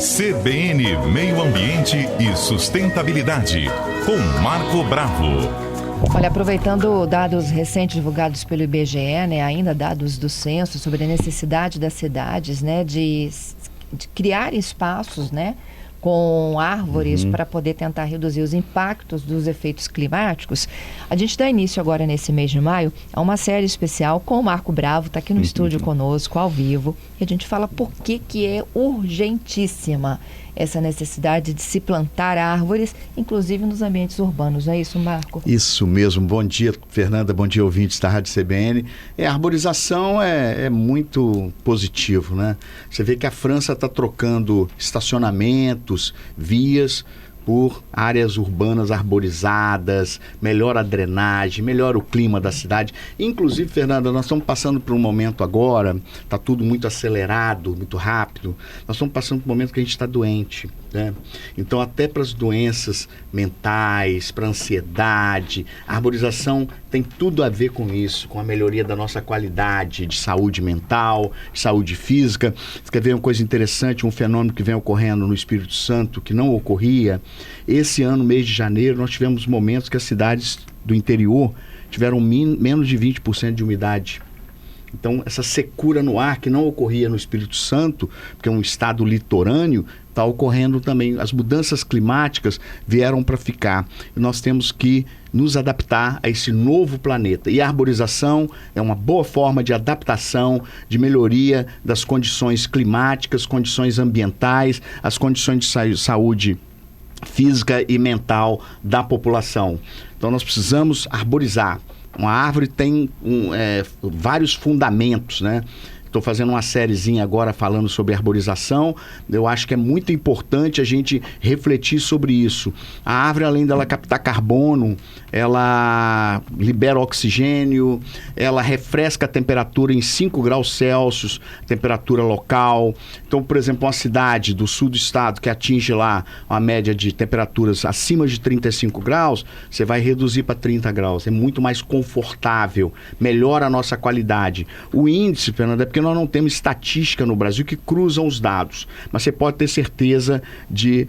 CBN Meio Ambiente e Sustentabilidade, com Marco Bravo. Olha, aproveitando dados recentes divulgados pelo IBGE, ainda dados do censo sobre a necessidade das cidades, de criar espaços, com árvores para poder tentar reduzir os impactos dos efeitos climáticos. A gente dá início agora nesse mês de maio a uma série especial com o Marco Bravo, está aqui no estúdio conosco, ao vivo, e a gente fala por que é urgentíssima essa necessidade de se plantar árvores, inclusive nos ambientes urbanos. Não é isso, Marco? Isso mesmo. Bom dia, Fernanda. Bom dia, ouvintes da Rádio CBN. A arborização é muito positivo, né? Você vê que a França está trocando estacionamentos, vias, por áreas urbanas arborizadas, melhora a drenagem, melhora o clima da cidade. Inclusive, Fernanda, nós estamos passando por um momento agora, está tudo muito acelerado, muito rápido, nós estamos passando por um momento que a gente está doente, né? Então, até para as doenças mentais, para a ansiedade, a arborização tem tudo a ver com isso, com a melhoria da nossa qualidade de saúde mental, de saúde física. Você quer ver uma coisa interessante, um fenômeno que vem ocorrendo no Espírito Santo, que não ocorria? Esse ano, mês de janeiro, nós tivemos momentos que as cidades do interior tiveram menos de 20% de umidade. Então, essa secura no ar que não ocorria no Espírito Santo, porque é um estado litorâneo, está ocorrendo também. As mudanças climáticas vieram para ficar. E nós temos que nos adaptar a esse novo planeta. E a arborização é uma boa forma de adaptação, de melhoria das condições climáticas, condições ambientais, as condições de saúde física e mental da população. Então, nós precisamos arborizar. Uma árvore tem vários fundamentos, né? Estou fazendo uma sériezinha agora falando sobre arborização. Eu acho que é muito importante a gente refletir sobre isso. A árvore, além dela captar carbono, ela libera oxigênio, ela refresca a temperatura em 5 graus Celsius, temperatura local. Então, por exemplo, uma cidade do sul do estado que atinge lá uma média de temperaturas acima de 35 graus, você vai reduzir para 30 graus. É muito mais confortável, melhora a nossa qualidade. O índice, Fernando, é porque nós não temos estatística no Brasil que cruzam os dados, mas você pode ter certeza de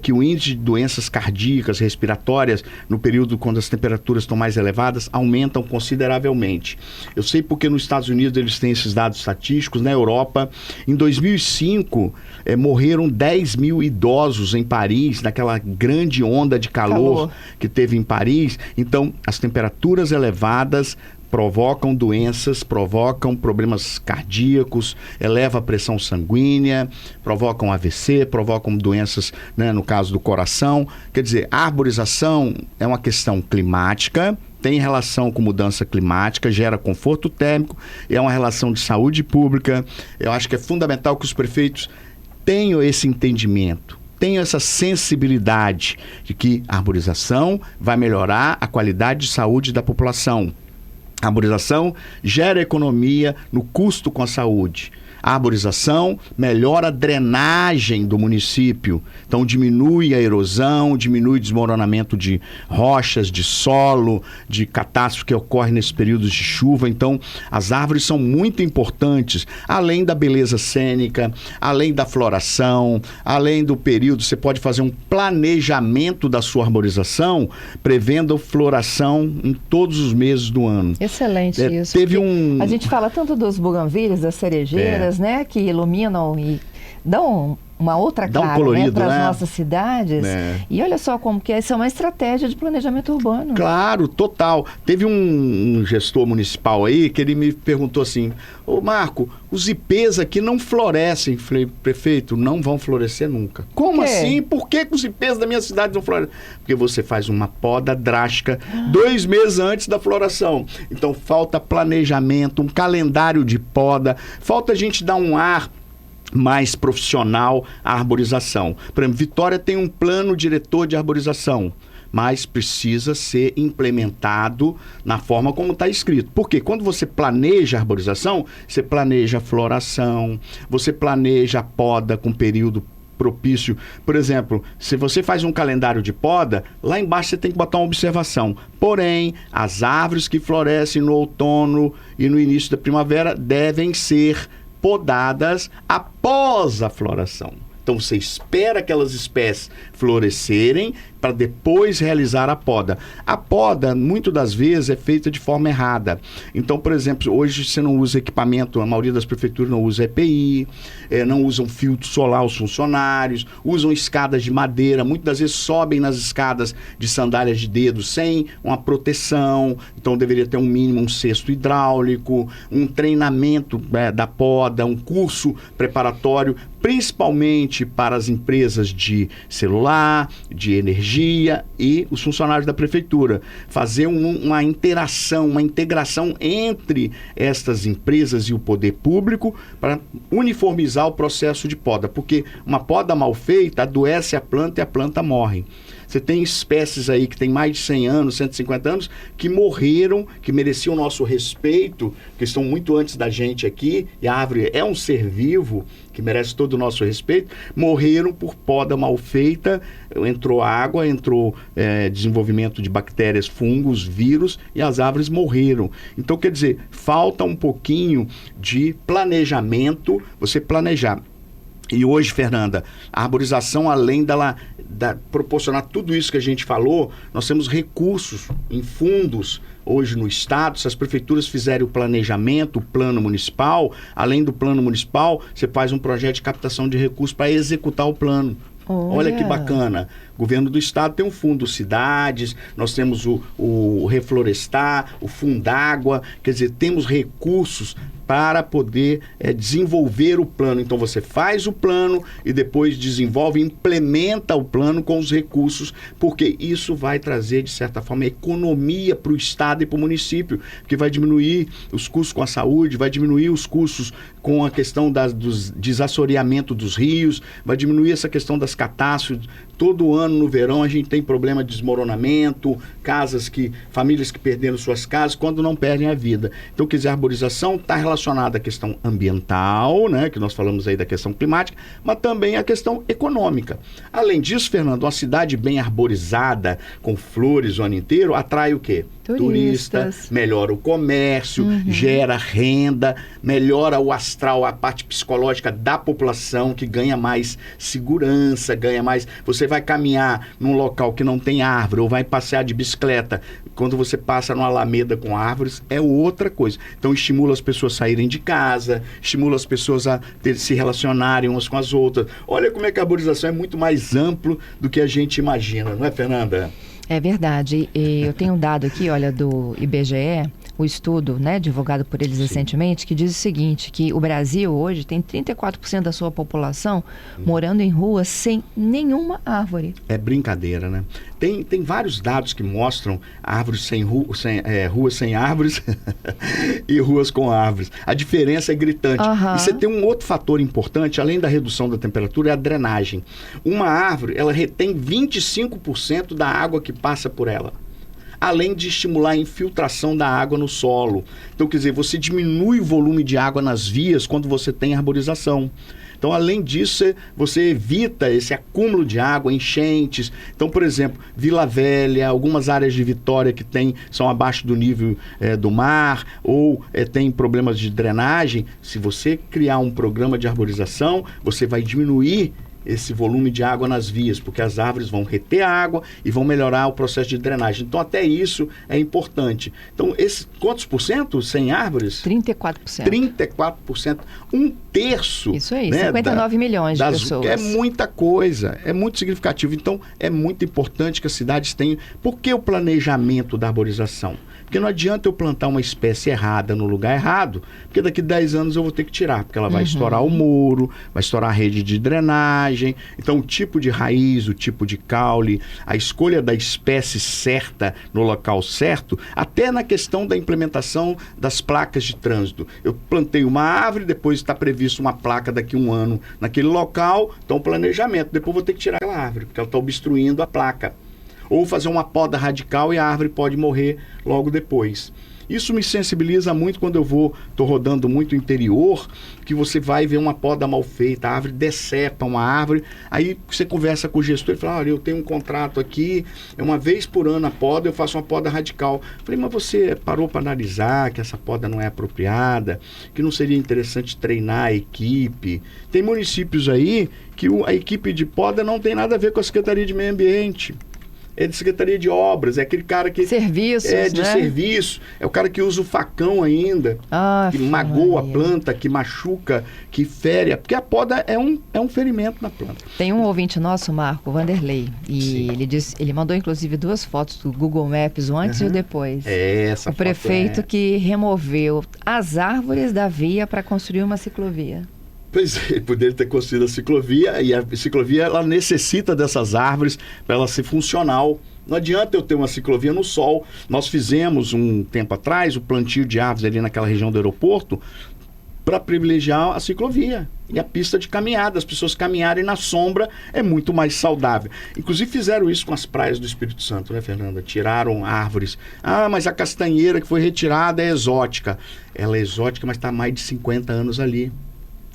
que o índice de doenças cardíacas, respiratórias, no período quando as temperaturas estão mais elevadas, aumentam consideravelmente. Eu sei porque nos Estados Unidos eles têm esses dados estatísticos, na Europa, em 2005, morreram 10 mil idosos em Paris, naquela grande onda de calor que teve em Paris. Então, as temperaturas elevadas provocam doenças, provocam problemas cardíacos, eleva a pressão sanguínea, provocam AVC, provocam doenças, no caso do coração. Quer dizer, a arborização é uma questão climática, tem relação com mudança climática, gera conforto térmico, é uma relação de saúde pública. Eu acho que é fundamental que os prefeitos tenham esse entendimento, tenho essa sensibilidade de que a arborização vai melhorar a qualidade de saúde da população. A arborização gera economia no custo com a saúde. A arborização melhora a drenagem do município, então diminui a erosão, diminui o desmoronamento de rochas, de solo, de catástrofe que ocorre nesses períodos de chuva. Então, as árvores são muito importantes, além da beleza cênica, além da floração, além do período. Você pode fazer um planejamento da sua arborização, prevendo floração em todos os meses do ano. Excelente isso. A gente fala tanto dos buganvílias, das cerejeiras, que iluminam e dão uma outra cara para as nossas cidades. E olha só como que essa é uma estratégia de planejamento urbano. Claro, total. Teve um gestor municipal aí que ele me perguntou assim: ô Marco, os ipês aqui não florescem. Falei, prefeito, não vão florescer nunca. Como assim? Por que os ipês da minha cidade não florescem? Porque você faz uma poda drástica 2 meses antes da floração. Então falta planejamento, um calendário de poda, falta a gente dar um ar mais profissional à arborização. Por exemplo, Vitória tem um plano diretor de arborização, mas precisa ser implementado na forma como está escrito. Porque quando você planeja a arborização, você planeja a floração, você planeja a poda com período propício. Por exemplo, se você faz um calendário de poda, lá embaixo você tem que botar uma observação. Porém, as árvores que florescem no outono e no início da primavera devem ser podadas após a floração. Então você espera aquelas espécies florescerem para depois realizar a poda. A poda, muitas das vezes, é feita de forma errada. Então, por exemplo, hoje você não usa equipamento, a maioria das prefeituras não usa EPI, não usam filtro solar os funcionários, usam escadas de madeira, muitas das vezes sobem nas escadas de sandálias de dedo sem uma proteção, então deveria ter um mínimo, um cesto hidráulico, um treinamento da poda, um curso preparatório, principalmente para as empresas de celular, de energia e os funcionários da prefeitura. Fazer uma interação, uma integração entre estas empresas e o poder público para uniformizar o processo de poda, porque uma poda mal feita adoece a planta e a planta morre. Você tem espécies aí que têm mais de 100 anos, 150 anos, que morreram, que mereciam o nosso respeito, que estão muito antes da gente aqui, e a árvore é um ser vivo, que merece todo o nosso respeito, morreram por poda mal feita, entrou água, entrou desenvolvimento de bactérias, fungos, vírus, e as árvores morreram. Então, quer dizer, falta um pouquinho de planejamento, você planejar. E hoje, Fernanda, a arborização, além dela proporcionar tudo isso que a gente falou, nós temos recursos em fundos hoje no Estado. Se as prefeituras fizerem o planejamento, o plano municipal, além do plano municipal, você faz um projeto de captação de recursos para executar o plano. Olha que bacana. O governo do Estado tem um fundo cidades, nós temos o Reflorestar, o Fundágua, quer dizer, temos recursos para poder desenvolver o plano. Então você faz o plano e depois desenvolve, implementa o plano com os recursos, porque isso vai trazer, de certa forma, economia para o Estado e para o município, porque vai diminuir os custos com a saúde, vai diminuir os custos com a questão dos desassoreamento dos rios, vai diminuir essa questão das catástrofes. Todo ano no verão a gente tem problema de desmoronamento, famílias que perderam suas casas quando não perdem a vida. Então, quer dizer, a arborização está relacionada à questão ambiental, né, que nós falamos aí da questão climática, mas também à questão econômica. Além disso, Fernando, uma cidade bem arborizada, com flores o ano inteiro, atrai o quê? Turistas, melhora o comércio, gera renda, melhora o astral, a parte psicológica da população, que ganha mais segurança, ganha mais... Você vai caminhar num local que não tem árvore, ou vai passear de bicicleta, quando você passa numa alameda com árvores, é outra coisa. Então estimula as pessoas a saírem de casa, estimula as pessoas a se relacionarem umas com as outras. Olha como é que a arborização é muito mais amplo do que a gente imagina, não é, Fernanda? É verdade. E eu tenho um dado aqui, olha, do IBGE, o estudo, né, divulgado por eles recentemente, que diz o seguinte, que o Brasil hoje tem 34% da sua população morando em ruas sem nenhuma árvore. É brincadeira, né? Tem vários dados que mostram ruas sem árvores e ruas com árvores. A diferença é gritante. E você tem um outro fator importante, além da redução da temperatura, é a drenagem. Uma árvore, ela retém 25% da água que passa por ela, além de estimular a infiltração da água no solo. Então, quer dizer, você diminui o volume de água nas vias quando você tem arborização. Então, além disso, você evita esse acúmulo de água, enchentes. Então, por exemplo, Vila Velha, algumas áreas de Vitória que são abaixo do nível do mar, ou tem problemas de drenagem. Se você criar um programa de arborização, você vai diminuir esse volume de água nas vias, porque as árvores vão reter a água e vão melhorar o processo de drenagem. Então, até isso é importante. Então, quantos por cento sem árvores? 34%. 34%. Um terço. Isso aí, né, 59 milhões de pessoas. É muita coisa, é muito significativo. Então, é muito importante que as cidades tenham... Por que o planejamento da arborização? Porque não adianta eu plantar uma espécie errada no lugar errado, porque daqui 10 anos eu vou ter que tirar, porque ela vai estourar o muro, vai estourar a rede de drenagem. Então, o tipo de raiz, o tipo de caule, a escolha da espécie certa no local certo, até na questão da implementação das placas de trânsito. Eu plantei uma árvore, depois está previsto uma placa daqui a um ano naquele local, então planejamento. Depois vou ter que tirar aquela árvore, porque ela está obstruindo a placa. Ou fazer uma poda radical e a árvore pode morrer logo depois. Isso me sensibiliza muito quando estou rodando muito interior, que você vai ver uma poda mal feita, a árvore decepa uma árvore, aí você conversa com o gestor e fala, olha, eu tenho um contrato aqui, é uma vez por ano a poda, eu faço uma poda radical. Eu falei, mas você parou para analisar que essa poda não é apropriada, que não seria interessante treinar a equipe? Tem municípios aí que a equipe de poda não tem nada a ver com a Secretaria de Meio Ambiente. É de Secretaria de Obras, é aquele cara que... Serviços, é de né? serviço, é o cara que usa o facão ainda, que magoa a planta, que machuca, que fere, porque a poda é um ferimento na planta. Tem um ouvinte nosso, Marco, Vanderlei, e ele mandou inclusive 2 fotos do Google Maps, o antes e o depois. Essa o prefeito que removeu as árvores da via para construir uma ciclovia. Pois é, poderia ter construído a ciclovia, e a ciclovia ela necessita dessas árvores para ela ser funcional. Não adianta eu ter uma ciclovia no sol. Nós fizemos um tempo atrás o plantio de árvores ali naquela região do aeroporto para privilegiar a ciclovia e a pista de caminhada. As pessoas caminharem na sombra é muito mais saudável. Inclusive fizeram isso com as praias do Espírito Santo, né, Fernanda? Tiraram árvores. Ah, mas a castanheira que foi retirada é exótica. Ela é exótica, mas está há mais de 50 anos ali.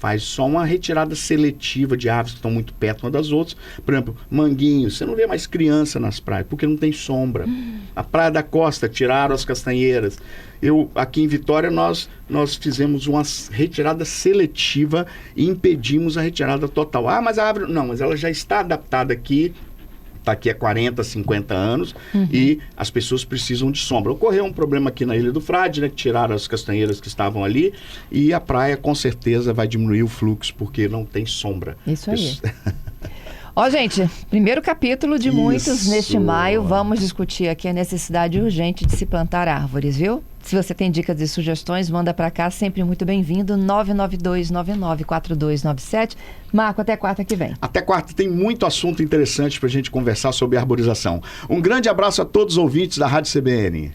Faz só uma retirada seletiva de árvores que estão muito perto umas das outras. Por exemplo, Manguinhos, você não vê mais criança nas praias, porque não tem sombra. A Praia da Costa, tiraram as castanheiras. Aqui em Vitória, nós fizemos uma retirada seletiva e impedimos a retirada total. Ah, mas a árvore... Não, mas ela já está adaptada aqui, está aqui há 40, 50 anos, e as pessoas precisam de sombra. Ocorreu um problema aqui na Ilha do Frade, né, que tiraram as castanheiras que estavam ali, e a praia com certeza vai diminuir o fluxo, porque não tem sombra. Isso aí. Ó, gente, primeiro capítulo de muitos neste maio. Vamos discutir aqui a necessidade urgente de se plantar árvores, viu? Se você tem dicas e sugestões, manda para cá, sempre muito bem-vindo, 992994297. Marco, até quarta que vem. Até quarta, tem muito assunto interessante para a gente conversar sobre arborização. Um grande abraço a todos os ouvintes da Rádio CBN.